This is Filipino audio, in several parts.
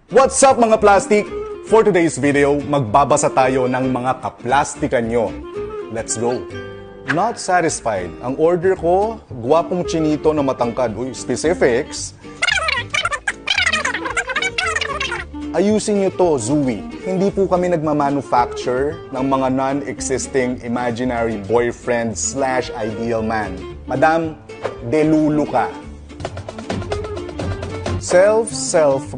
What's up mga plastic? For today's video, magbabasa tayo ng mga kaplastikan nyo. Let's go! Not satisfied. Ang order ko, gwapong chinito na matangkad. Uy, specifics. Ayusin nyo to, Zooey. Hindi po kami nagmamanufacture ng mga non-existing imaginary boyfriend / ideal man. Madam, delulu ka. Self,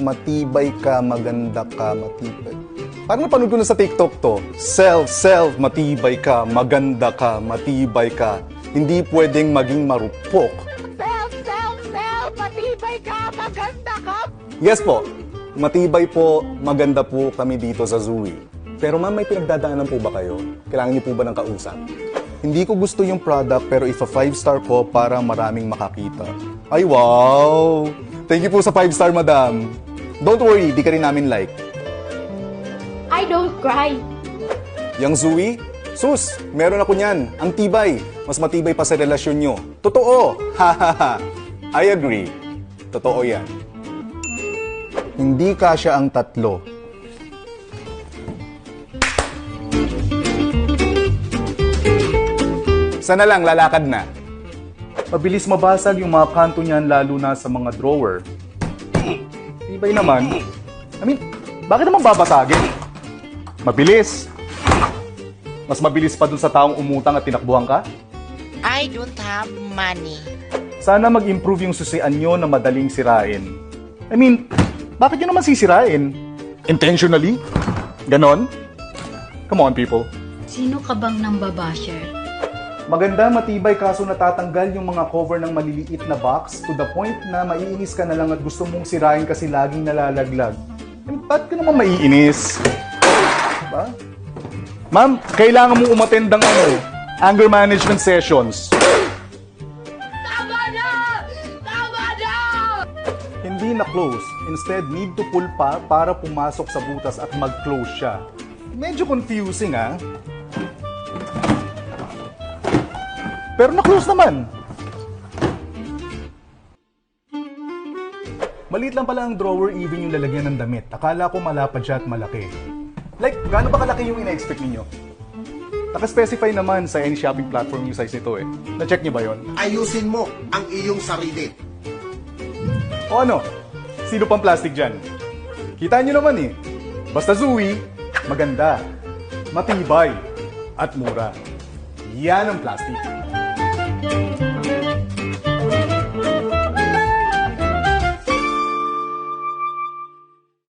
matibay ka, maganda ka, matibay. Parang napanood ko na sa TikTok to. Self, matibay ka, maganda ka, matibay ka. Hindi pwedeng maging marupok. Self, matibay ka, maganda ka. Yes po, matibay po, maganda po kami dito sa Zooey. Pero ma'am, may pinagdadaanan po ba kayo? Kailangan niyo po ba ng kausap? Hindi ko gusto yung product pero if a 5-star ko para maraming makakita. Ay wow! Thank you po sa 5-star, madam. Don't worry, di ka rin namin like. I don't cry. Yang Zooey? Sus, meron ako niyan. Ang tibay. Mas matibay pa sa relasyon nyo. Totoo! Hahaha. I agree. Totoo yan. Hindi kasya ang tatlo. Sana lang, lalakad na. Mabilis mabasag yung mga kanto niyan lalo na sa mga drawer. Tibay naman. I mean, bakit naman babasagin? Mabilis. Mas mabilis pa dun sa taong umutang at tinakbuhan ka? I don't have money. Sana mag-improve yung susian nyo na madaling sirain. I mean, bakit nyo naman sisirain? Intentionally? Ganon? Come on, people. Sino ka bang nang babasher? Maganda, matibay kaso natatanggal yung mga cover ng maliliit na box to the point na maiinis ka na lang at gusto mong sirain kasi laging nalalaglag. Ba't ka naman maiinis? Diba? Ma'am, kailangan mong umattend ng anger management sessions. Tama na! Tama na! Hindi na close. Instead, need to pull pa para pumasok sa butas at mag-close siya. Medyo confusing, ah. Pero na-close naman. Maliit lang pala ang drawer even yung lalagyan ng damit. Akala ko malapad siya at malaki. Like, gaano ba kalaki yung ina-expect ninyo? Naka-specify naman sa any shopping platform yung size nito eh. Na-check niyo ba yon? Ayusin mo ang iyong sarili. O ano? Sino pang plastic dyan? Kita nyo naman eh. Basta Zooey, maganda, matibay, at mura. Yan ang plastic.